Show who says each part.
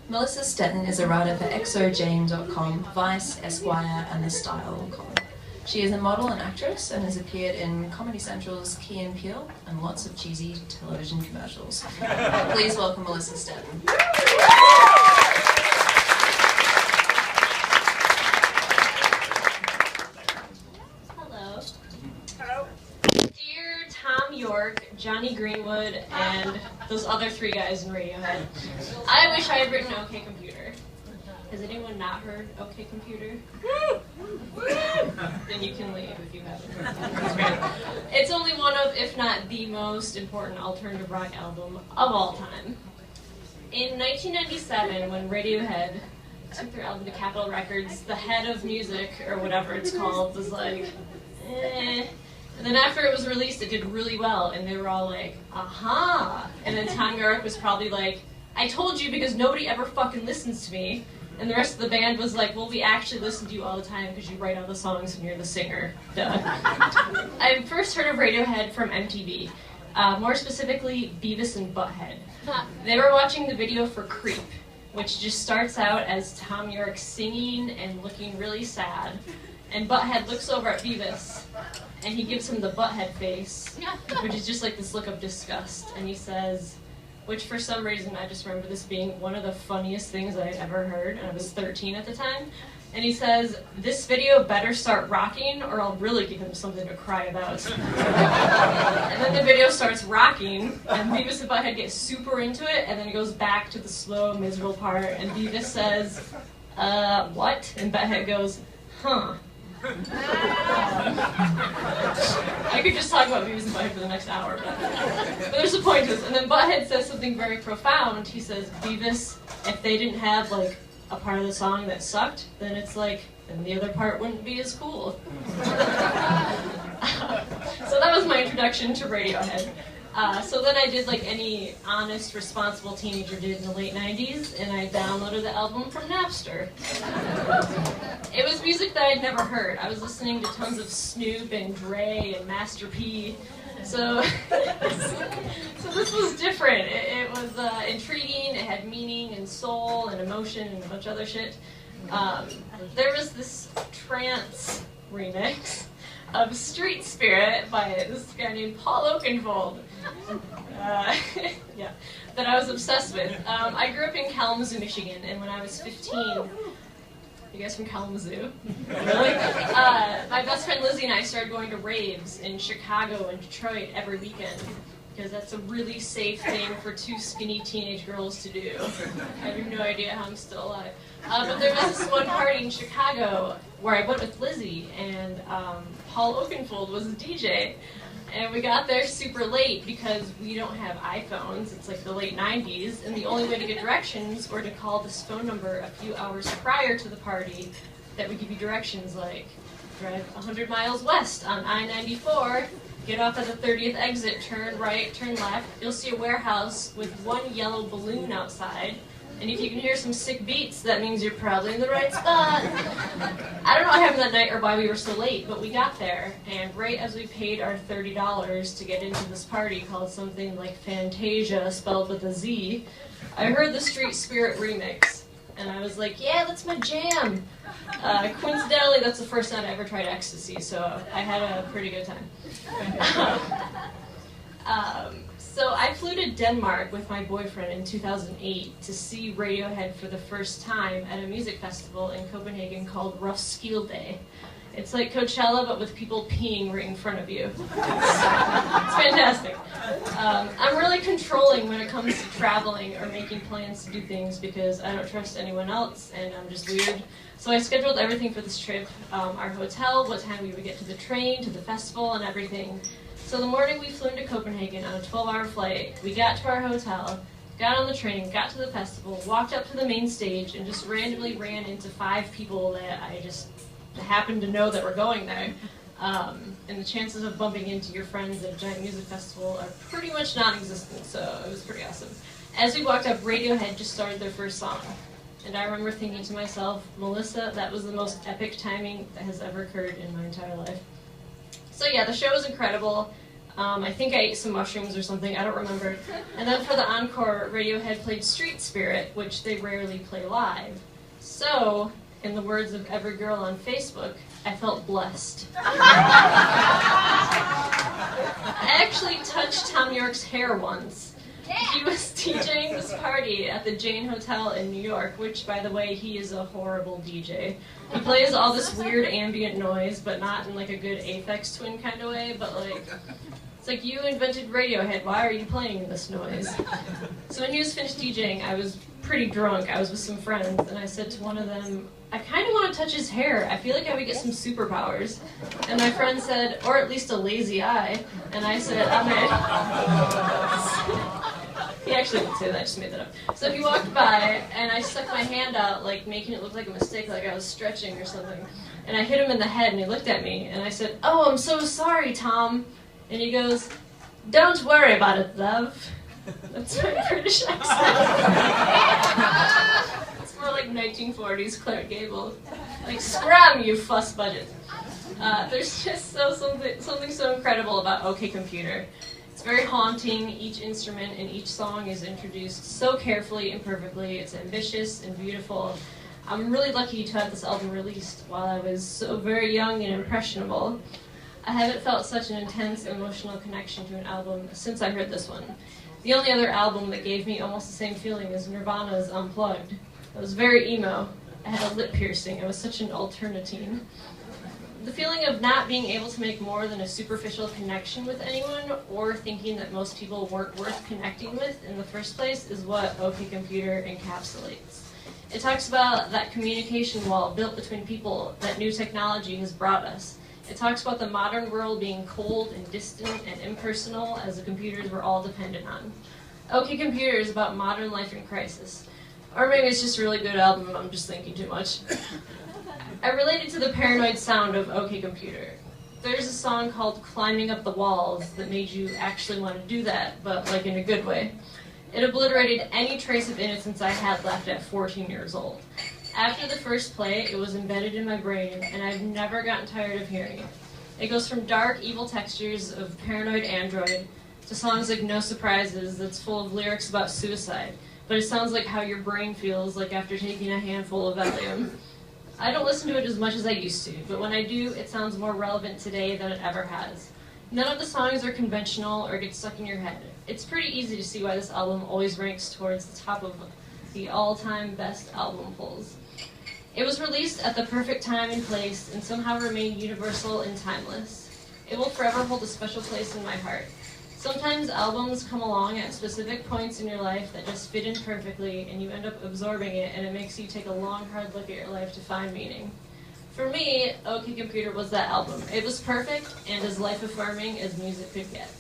Speaker 1: Melissa Stetten is a writer for exojane.com, Vice, Esquire, and The Style column. She is a model and actress and has appeared in Comedy Central's Key and Peele and lots of cheesy television commercials. Please welcome Melissa Stetten.
Speaker 2: Hello. Hello. Dear Tom York, Johnny Greenwood, and those other three guys in Radiohead, I wish I had written OK Computer. Has anyone not heard OK Computer? Then you can leave if you haven't. It's only one of, if not the most important alternative rock album of all time. In 1997, when Radiohead took their album to Capitol Records, the head of music, or whatever it's called, was like, eh. And then after it was released, it did really well, and they were all like, aha! And then Tom York was probably like, I told you because nobody ever fucking listens to me. And the rest of the band was like, well, we actually listen to you all the time because you write all the songs and you're the singer. Duh. I first heard of Radiohead from MTV, more specifically Beavis and Butthead. They were watching the video for Creep, which just starts out as Tom York singing and looking really sad. And Butthead looks over at Beavis, and he gives him the butthead face, which is just like this look of disgust. And he says, which for some reason I just remember this being one of the funniest things I had ever heard, and I was 13 at the time. And he says, this video better start rocking or I'll really give him something to cry about. And then the video starts rocking, and Beavis and Butthead get super into it, and then it goes back to the slow, miserable part, and Beavis says, what? And Butthead goes, huh. I could just talk about Beavis and Butthead for the next hour, but there's a point to this. And then Butthead says something very profound. He says, Beavis, if they didn't have like a part of the song that sucked, then it's like, then the other part wouldn't be as cool. So that was my introduction to Radiohead. So then I did like any honest, responsible teenager did in the late 90s, and I downloaded the album from Napster. It was music that I'd never heard. I was listening to tons of Snoop and Dre and Master P. So this was different. It was intriguing, it had meaning and soul and emotion and a bunch of other shit. There was this trance remix of Street Spirit by this guy named Paul Oakenfold. Yeah, that I was obsessed with. I grew up in Kalamazoo, Michigan, and when I was 15, you guys from Kalamazoo? Really? My best friend Lizzie and I started going to raves in Chicago and Detroit every weekend, because that's a really safe thing for two skinny teenage girls to do. I have no idea how I'm still alive. But there was this one party in Chicago where I went with Lizzie, and Paul Oakenfold was a DJ. And we got there super late because we don't have iPhones. It's like the late 90s, and the only way to get directions were to call this phone number a few hours prior to the party that would give you directions like, drive 100 miles west on I-94, get off at the 30th exit, turn right, turn left. You'll see a warehouse with one yellow balloon outside. And if you can hear some sick beats, that means you're probably in the right spot. I don't know what happened that night or why we were so late, but we got there, and right as we paid our $30 to get into this party called something like Fantasia, spelled with a Z, I heard the Street Spirit remix, and I was like, yeah, that's my jam. Coincidentally, that's the first night I ever tried ecstasy, so I had a pretty good time. So I flew to Denmark with my boyfriend in 2008 to see Radiohead for the first time at a music festival in Copenhagen called Roskilde. It's like Coachella, but with people peeing right in front of you. It's fantastic. I'm really controlling when it comes to traveling or making plans to do things because I don't trust anyone else and I'm just weird. So I scheduled everything for this trip, our hotel, what time we would get to the train, to the festival, and everything. So the morning we flew into Copenhagen on a 12-hour flight, we got to our hotel, got on the train, got to the festival, walked up to the main stage, and just randomly ran into 5 people that I just happened to know that were going there. And the chances of bumping into your friends at a giant music festival are pretty much non-existent, so it was pretty awesome. As we walked up, Radiohead just started their first song. And I remember thinking to myself, Melissa, that was the most epic timing that has ever occurred in my entire life. So yeah, the show was incredible. I think I ate some mushrooms or something, I don't remember. And then for the encore, Radiohead played Street Spirit, which they rarely play live. So, in the words of every girl on Facebook, I felt blessed. I actually touched Tom York's hair once. He was DJing this party at the Jane Hotel in New York, which, by the way, he is a horrible DJ. He plays all this weird ambient noise, but not in like a good Aphex Twin kind of way, but like, it's like, you invented Radiohead, why are you playing this noise? So when he was finished DJing, I was pretty drunk. I was with some friends, and I said to one of them, I kind of want to touch his hair. I feel like I would get some superpowers. And my friend said, or at least a lazy eye. And I said, I'm in. He actually didn't say that, I just made that up. So he walked by, and I stuck my hand out, like making it look like a mistake, like I was stretching or something. And I hit him in the head, and he looked at me, and I said, oh, I'm so sorry, Tom. And he goes, don't worry about it, love. That's my British accent. It's more like 1940s Clark Gable. Like, scram, you fuss budget. There's just something so incredible about OK Computer. It's very haunting. Each instrument in each song is introduced so carefully and perfectly. It's ambitious and beautiful. I'm really lucky to have this album released while I was so very young and impressionable. I haven't felt such an intense emotional connection to an album since I heard this one. The only other album that gave me almost the same feeling is Nirvana's Unplugged. It was very emo. I had a lip piercing. I was such an alternatine. The feeling of not being able to make more than a superficial connection with anyone, or thinking that most people weren't worth connecting with in the first place, is what OK Computer encapsulates. It talks about that communication wall built between people that new technology has brought us. It talks about the modern world being cold and distant and impersonal as the computers we're all dependent on. OK Computer is about modern life in crisis. Or maybe it's just a really good album and I'm just thinking too much. I related to the paranoid sound of OK Computer. There's a song called Climbing Up the Walls that made you actually want to do that, but like in a good way. It obliterated any trace of innocence I had left at 14 years old. After the first play, it was embedded in my brain, and I've never gotten tired of hearing it. It goes from dark, evil textures of Paranoid Android to songs like No Surprises that's full of lyrics about suicide, but it sounds like how your brain feels like after taking a handful of Valium. I don't listen to it as much as I used to, but when I do, it sounds more relevant today than it ever has. None of the songs are conventional or get stuck in your head. It's pretty easy to see why this album always ranks towards the top of the all-time best album polls. It was released at the perfect time and place and somehow remained universal and timeless. It will forever hold a special place in my heart. Sometimes albums come along at specific points in your life that just fit in perfectly and you end up absorbing it, and it makes you take a long, hard look at your life to find meaning. For me, OK Computer was that album. It was perfect and as life-affirming as music could get.